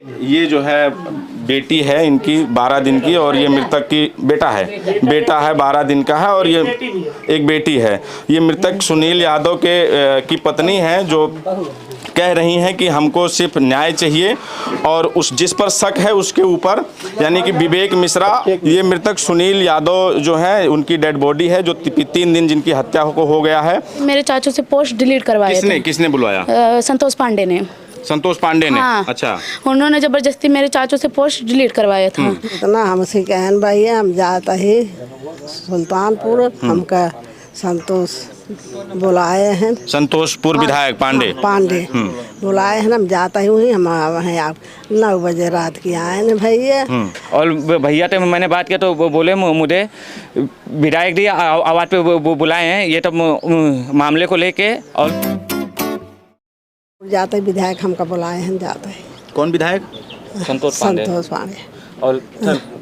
ये जो है बेटी है इनकी 12 दिन की, और ये मृतक की बेटा है 12 दिन का है, और ये एक बेटी है। ये मृतक सुनील यादव की पत्नी है, जो कह रही हैं कि हमको सिर्फ न्याय चाहिए, और उस जिस पर शक है उसके ऊपर, यानी कि विवेक मिश्रा, ये मृतक सुनील यादव जो है उनकी डेड बॉडी है, जो 3 दिन जिनकी हत्या को हो गया है। मेरे चाचू से पोस्ट डिलीट करवाया। किसने बुलवाया? संतोष पांडे ने। हाँ। अच्छा, उन्होंने जबरदस्ती मेरे चाचू से पोस्ट डिलीट करवाया था। इतना हमसे कहन भाई है, हम जाता ही सुल्तानपुर, हमका संतोष बुलाए हैं। संतोषपुर विधायक पांडे बुलाए हैं, हम जाता ही हुई। हम वहीं आप 9 बजे रात की आए न भैया। और भैया तो मैंने बात किया तो वो बोले मुझे विधायक जी आवाज़ पे बुलाए हैं, ये तो मामले को लेके। और जाते विधायक हमका बुलाए हैं, जाते ही। कौन विधायक? संतोष पांडे। और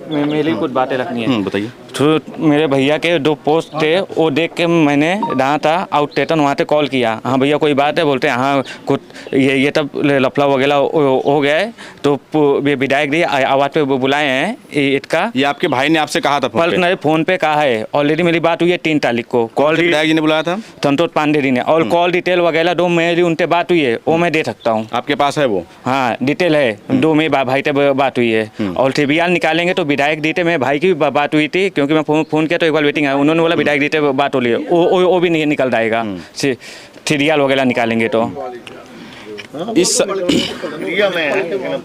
मेरी कुछ बातें रखनी है। बताइए। तो मेरे भैया के 2 पोस्ट थे, वो देख के मैंने जहाँ था आउटस्टेशन वहाँ से कॉल किया। हाँ भैया कोई बात है? बोलते हैं हाँ कुछ ये तब लफड़ा वगैरह हो गया है, तो विधायक जी आवाज़ पे बुलाए हैं इसका। ये आपके भाई ने आपसे कहा था? फ़ोन पे कहा है। ऑलरेडी मेरी बात हुई है 3 तारीख को। कॉल विधायक जी ने बुलाया था? संतोष पांडे जी ने। और कॉल डिटेल वगैरह 2 मेरी उनसे बात हुई है, वो मैं दे सकता हूँ। आपके पास है वो? हाँ डिटेल है, 2 मेरे भाई से बात हुई है। और सीबीआर निकालेंगे तो विधायक जी से मेरे भाई की भी बात हुई थी, क्योंकि मैं फ़ोन किया तो एक बार वेटिंग है, उन्होंने बोला विधायक जी से बात हो रही है, वो भी नहीं निकल जाएगा। सीरियल वगैरह निकालेंगे तो।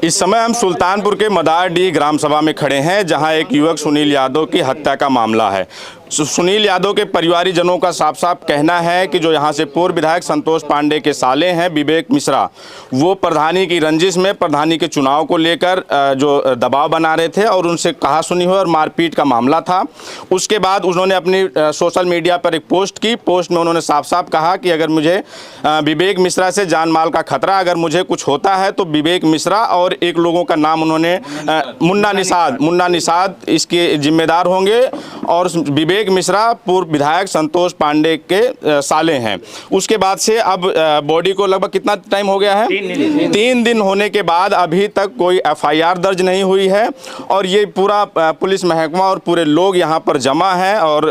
इस समय हम सुल्तानपुर के मदारडीह ग्राम सभा में खड़े हैं, जहां एक युवक सुनील यादव की हत्या का मामला है। सुनील यादव के परिवारीजनों का साफ साफ कहना है कि जो यहां से पूर्व विधायक संतोष पांडे के साले हैं विवेक मिश्रा, वो प्रधानी की रंजिश में प्रधानी के चुनाव को लेकर जो दबाव बना रहे थे, और उनसे कहा सुनी हुई और मारपीट का मामला था। उसके बाद उन्होंने अपनी सोशल मीडिया पर एक पोस्ट की। पोस्ट में उन्होंने साफ साफ कहा कि अगर मुझे विवेक मिश्रा से जान माल का खतरा, अगर मुझे कुछ होता है तो विवेक मिश्रा और एक लोगों का नाम उन्होंने मुन्ना निषाद इसके जिम्मेदार होंगे, और विवेक मिश्रा पूर्व विधायक संतोष पांडे के साले हैं। उसके बाद से अब बॉडी को लगभग कितना टाइम हो गया है? 3 दिन होने के बाद अभी तक कोई FIR दर्ज नहीं हुई है, और ये पूरा पुलिस महकमा और पूरे लोग यहाँ पर जमा हैं, और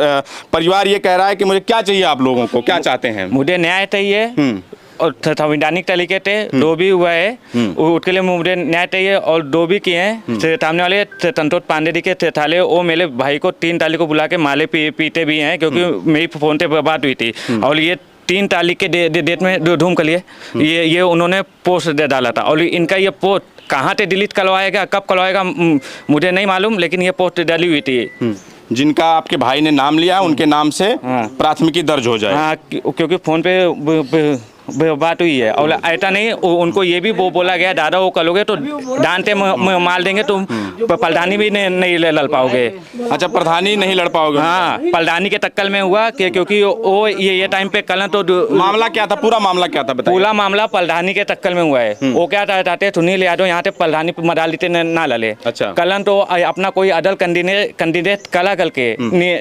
परिवार ये कह रहा है कि मुझे क्या चाहिए, आप लोगों को क्या चाहते हैं? मुझे न्याय चाहिए, और संवैधानिक तरीके से जो भी हुआ है उसके लिए मुझे न्याय चाहिए। और जो भी किए हैं सामने वाले संतोष पांडे जी के थाले, वो मेरे भाई को 3 तारीख को बुला के माले पीते भी हैं, क्योंकि मेरी फ़ोन पे बात हुई थी। और ये 3 तारीख के डेट में धूम कर लिए ये उन्होंने पोस्ट डाला था। और इनका ये पोस्ट कहाँ से डिलीट करवाएगा, कब करवाएगा मुझे नहीं मालूम, लेकिन ये पोस्ट डाली हुई थी। जिनका आपके भाई ने नाम लिया उनके नाम से प्राथमिकी दर्ज हो जाए। हाँ, क्योंकि फ़ोन पे बात हुई है। और ऐसा नहीं, उनको ये भी बोला गया दादा वो करोगे तो डांटे मार देंगे, तुम प्रधानी भी नहीं लड़ पाओगे। अच्छा, प्रधानी नहीं लड़ पाओगे? हाँ, प्रधानी के टक्कर में हुआ कि क्योंकि वो ये टाइम पे कल तो मामला क्या था, पूरा मामला क्या था बताइए? पूरा मामला प्रधानी के टक्कर में हुआ है। वो क्या चाहते सुनील यादव यहाँ से प्रधानी मदालिते ना लड़े। अच्छा। कल तो अपना कोई अदल कैंडिडेट कला करके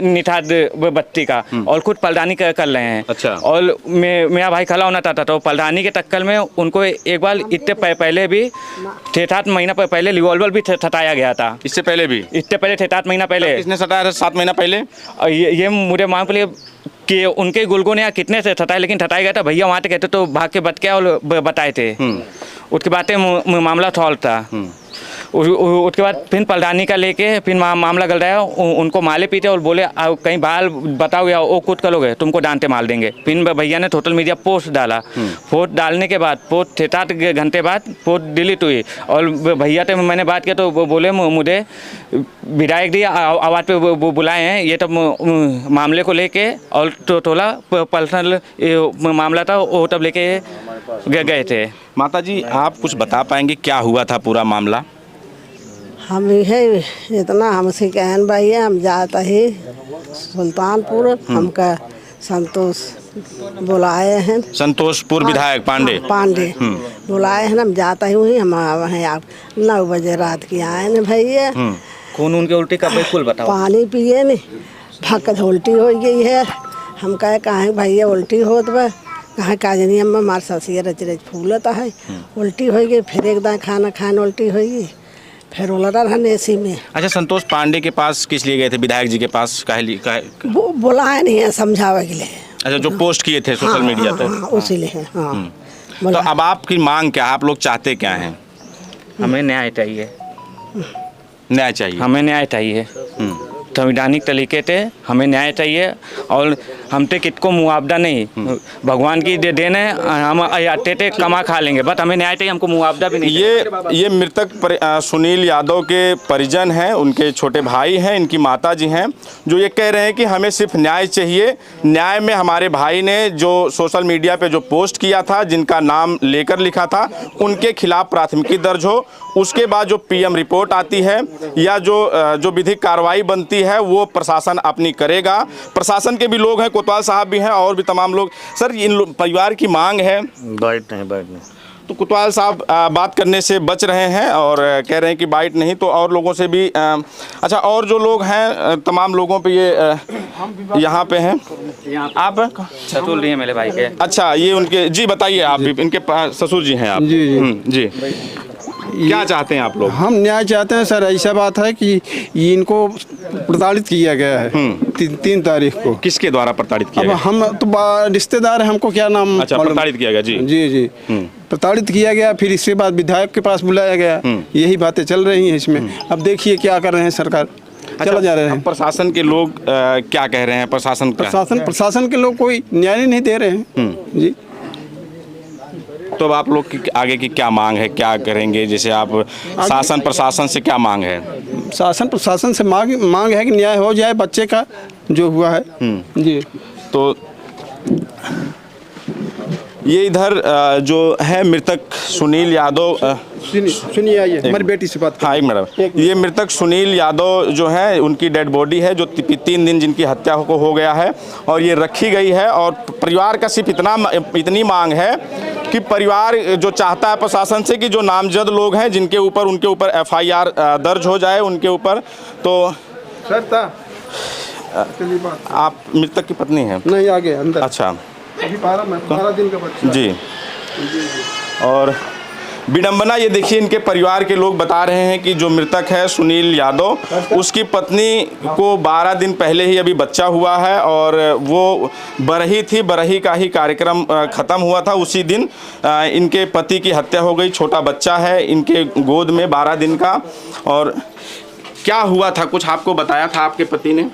निषाद बत्ती का, और खुद प्रधानी कर रहे हैं। अच्छा। और मेरा भाई खड़ा होना तो प्रधानी के टक्कर में उनको एक बार इतने पहले भी 6-7 महीना पहले रिवॉल्वर भी सटाया गया था। इससे पहले भी? इससे पहले 6-7 महीना पहले। किसने सटाया था 7 महीना पहले? ये मुझे मालूम पड़े कि उनके गुलगों ने कितने से सटाया, लेकिन सटाया गया था भैया वहाँ से कहते तो भाग के बच गया और बताए थे। उसके बाद मामला सॉल्व था। उसके बाद फिर प्रधानी का लेके फिर मामला गल रहा है, उनको माले पीटे और बोले कहीं बाल बताओ या वो खुद करोगे तुमको डांटे मार देंगे। फिर भैया ने सोशल मीडिया पोस्ट डाला। पोस्ट डालने के बाद पोस्ट 7 घंटे बाद पोस्ट डिलीट हुई, और भैया से मैंने बात किया तो बोले मुझे विधायक जी आवाज़ पे बुलाए हैं, ये तब मामले को लेके, और थोड़ा पर्सनल मामला था वो तब लेके गए थे। माता जी आप कुछ बता पाएंगे क्या हुआ था पूरा मामला? हम है इतना हमसे कहन भाई है, हम जाता ही सुल्तानपुर, हमका संतोष बुलाए हैं। संतोषपुर विधायक पांडे बुलाए हैं, हम जाता ही हुई। हम वहीं आप 9 बजे रात की आए न भैया। खून उनके उल्टी का बिल्कुल बताओ। पानी पिए नहीं, भक्कत उल्टी हो गई है। हम कहे भैया उल्टी होत बा, कहाँ काजनी अम्मा मार ससिया रच रच फूलता है, उल्टी हो गई, फिर एक दाएं खाना खान उल्टी हो गई, फिर उलटा रहने इसी में। अच्छा, संतोष पांडे के पास किस लिए गए थे, विधायक जी के पास? वो बुलाया नहीं है समझावे के लिए। अच्छा, जो पोस्ट किए थे सोशल मीडिया पे। उसी लिए। हाँ, तो अब आपकी मांग क्या है, आप लोग चाहते क्या हैं? हमें न्याय चाहिए, न्याय चाहिए। हमें न्याय चाहिए संवैधानिक तरीके से हमें न्याय चाहिए। और हम ते कितको मुआवजा नहीं, भगवान की देन है, हम आते थे कमा खा लेंगे, बट हमें न्याय चाहिए, हमको मुआवजा भी नहीं। ये मृतक सुनील यादव के परिजन हैं, उनके छोटे भाई हैं, इनकी माता जी हैं, जो ये कह रहे हैं कि हमें सिर्फ न्याय चाहिए। न्याय में हमारे भाई ने जो सोशल मीडिया पे जो पोस्ट किया था, जिनका नाम लेकर लिखा था, उनके खिलाफ प्राथमिकी दर्ज हो, उसके बाद जो पीएम रिपोर्ट आती है या जो विधिक कार्रवाई बनती है वो प्रशासन अपनी करेगा। प्रशासन के भी लोग हैं, कोतवाल साहब भी हैं और भी तमाम लोग। सर, इन परिवार की मांग है। बाइट नहीं। तो कोतवाल साहब बात करने से बच रहे हैं और कह रहे हैं कि बाइट नहीं, तो और लोगों से भी अच्छा, और जो लोग हैं तमाम लोगों पे ये यहाँ पे हैं। आप ससुर लिए मेरे भाई के। अच्छा, ये उनके जी, बताइए आप भी, इनके ससुर जी हैं आप? जी। क्या चाहते हैं आप लोग? हम न्याय चाहते हैं सर। ऐसा बात है कि इनको प्रताड़ित किया गया है 3 तारीख को। किसके द्वारा प्रताड़ित किया अब गया? हम तो रिश्तेदार हैं, हमको क्या नाम। अच्छा, प्रताड़ित किया गया। जी जी। प्रताड़ित किया गया, फिर इसके बाद विधायक के पास बुलाया गया। यही बातें चल रही हैं इसमें। अब देखिए क्या कर रहे हैं सरकार, चला जा रहे हैं। प्रशासन के लोग क्या कह रहे हैं? प्रशासन के लोग कोई न्याय नहीं दे रहे हैं जी। तो अब आप लोग की आगे की क्या मांग है, क्या करेंगे? जैसे आप शासन प्रशासन से क्या मांग है? शासन प्रशासन से मांग है कि न्याय हो जाए बच्चे का जो हुआ है जी। तो ये इधर जो है मृतक सुनील यादव, सुनिए आइए, हमारी बेटी से बात। हाँ, एक मिनट। ये मृतक सुनील यादव जो है, उनकी डेड बॉडी है, जो 3 दिन जिनकी हत्या हो गया है और ये रखी गई है। और परिवार का सिर्फ इतनी मांग है कि परिवार जो चाहता है प्रशासन से कि जो नामजद लोग हैं जिनके ऊपर उनके ऊपर FIR दर्ज हो जाए उनके ऊपर। तो आप मृतक की पत्नी हैं? नहीं, आगे अंदर। अच्छा, अभी 12 दिन का बच्चा। जी। और विडंबना ये देखिए, इनके परिवार के लोग बता रहे हैं कि जो मृतक है सुनील यादव, उसकी पत्नी को 12 दिन पहले ही अभी बच्चा हुआ है और वो बरही थी, बरही का ही कार्यक्रम ख़त्म हुआ था। उसी दिन इनके पति की हत्या हो गई। छोटा बच्चा है इनके गोद में 12 दिन का। और क्या हुआ था, कुछ आपको बताया था आपके पति ने?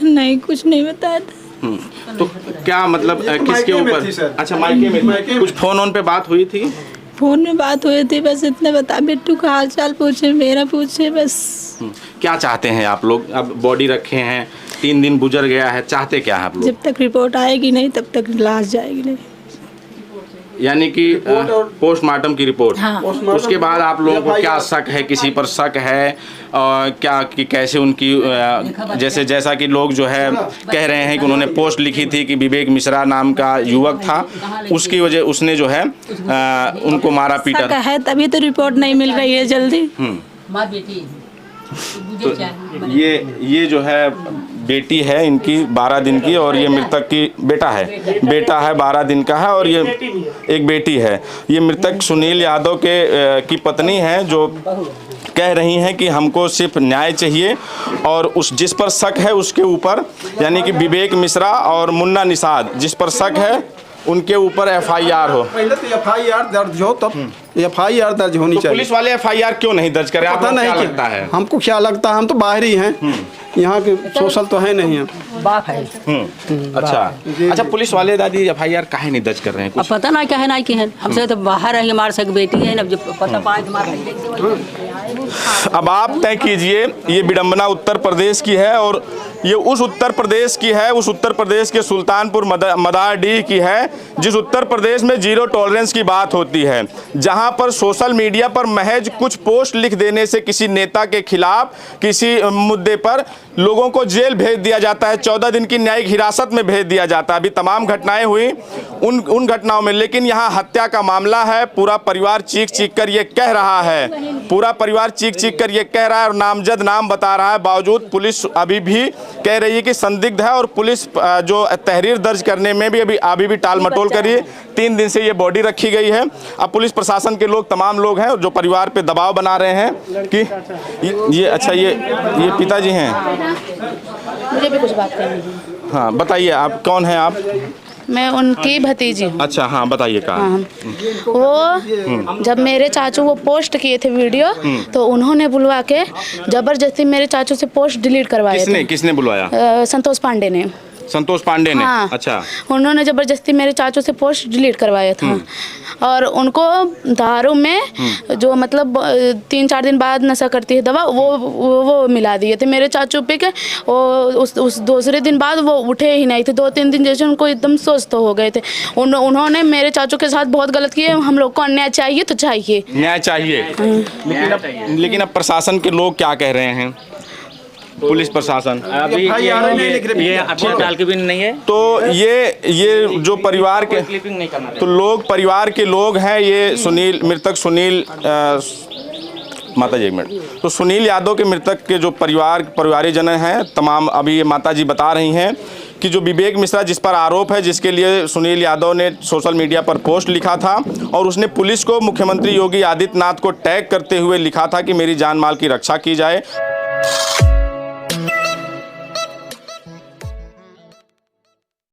नहीं, कुछ नहीं बताया था। तो क्या मतलब किसके ऊपर? अच्छा, मायके में कुछ फोन पे बात हुई थी? फोन में बात हुई थी, बस इतना बता, बिट्टू का हाल चाल पूछे, मेरा पूछे, बस। क्या चाहते हैं आप लोग? अब बॉडी रखे हैं, 3 दिन गुजर गया है, चाहते क्या है आप लोग? जब तक रिपोर्ट आएगी नहीं तब तक लाश जाएगी नहीं। यानी कि पोस्टमार्टम की रिपोर्ट। हाँ। उसके बाद आप लोगों को क्या शक है, किसी पर शक है? क्या कि कैसे उनकी जैसा कि लोग जो है कह रहे हैं कि उन्होंने पोस्ट लिखी थी कि विवेक मिश्रा नाम का युवक था, उसकी वजह उसने जो है उनको मारा पीटा है, तभी तो रिपोर्ट नहीं मिल रही है जल्दी। तो ये जो है बेटी है इनकी 12 दिन की, और ये मृतक की बेटा है 12 दिन का है, और ये एक बेटी है। ये मृतक सुनील यादव की पत्नी है, जो कह रही हैं कि हमको सिर्फ न्याय चाहिए और जिस पर शक है उसके ऊपर, यानी कि विवेक मिश्रा और मुन्ना निषाद जिस पर शक है उनके ऊपर FIR हो। पहले तो FIR दर्ज हो, तब FIR दर्ज होनी चाहिए। पुलिस वाले FIR क्यों नहीं दर्ज करें? पता नहीं क्या लगता है हमको, क्या लगता है, हम तो बाहर ही हैं, यहाँ के सोशल तो है नहीं है। बाप है। अच्छा, पुलिस वाले दादी FIR काहे नहीं दर्ज कर रहे हैं? अब पता नहीं क्या है ना कि है, हमसे तो बाहर है, हमारे से बेटी है ना, जब पता पाए तो। अब आप तय कीजिए, ये विडंबना उत्तर प्रदेश की है और ये उस उत्तर प्रदेश की है, उस उत्तर प्रदेश के सुल्तानपुर मदारडीह की है, जिस उत्तर प्रदेश में 0 टॉलरेंस की बात होती है, जहां जहां पर सोशल मीडिया पर महज कुछ पोस्ट लिख देने से किसी नेता के खिलाफ किसी मुद्दे पर लोगों को जेल भेज दिया जाता है, 14 दिन की न्यायिक हिरासत में भेज दिया जाता है। अभी तमाम घटनाएं हुई उन घटनाओं में, लेकिन यहाँ हत्या का मामला है। पूरा परिवार चीख चीख कर ये कह रहा है, पूरा परिवार चीख चीख कर ये कह रहा है और नामजद नाम बता रहा है। बावजूद पुलिस अभी भी कह रही है कि संदिग्ध है और पुलिस जो तहरीर दर्ज करने में भी अभी भी टाल मटोल करी है। 3 दिन से ये बॉडी रखी गई है। अब पुलिस प्रशासन के लोग, तमाम लोग हैं जो परिवार पे दबाव बना रहे हैं कि ये अच्छा ये पिताजी हैं। मुझे भी कुछ बात करनी है। हाँ बताइए, आप कौन हैं आप? मैं उनकी भतीजी हूँ। अच्छा हाँ बताइए कहाँ? हाँ, वो जब मेरे चाचू वो पोस्ट किए थे वीडियो, तो उन्होंने बुलवा के जबरदस्ती मेरे चाचू से पोस्ट डिलीट करवाए थे। किसने बुलवाया? संतोष पांडे ने। संतोष पांडे ने? हाँ, अच्छा। उन्होंने जबरदस्ती मेरे चाचू से पोस्ट डिलीट करवाया था और उनको दारू में जो मतलब 3-4 दिन बाद नशा करती है दवा, वो मिला दिए थे मेरे चाचू पे के। उस दूसरे दिन बाद वो उठे ही नहीं थे, 2-3 दिन जैसे उनको एकदम सुस्त हो गए थे। उन्होंने मेरे चाचू के साथ बहुत गलत किए। हम लोग को अन्याय चाहिए तो चाहिए, न्याय चाहिए। लेकिन अब प्रशासन के लोग क्या कह रहे हैं? पुलिस प्रशासन अभी ये आपको डाल के भी नहीं है, तो ये जो परिवार के क्लिपिंग नहीं करना। तो लोग, परिवार के लोग हैं, ये सुनील, मृतक सुनील, माता जी एक मिनट, तो सुनील यादव के मृतक के जो परिवारीजन हैं तमाम, अभी ये माता जी बता रही हैं कि जो विवेक मिश्रा जिस पर आरोप है, जिसके लिए सुनील यादव ने सोशल मीडिया पर पोस्ट लिखा था और उसने पुलिस को, मुख्यमंत्री योगी आदित्यनाथ को टैग करते हुए लिखा था कि मेरी जान माल की रक्षा की जाए।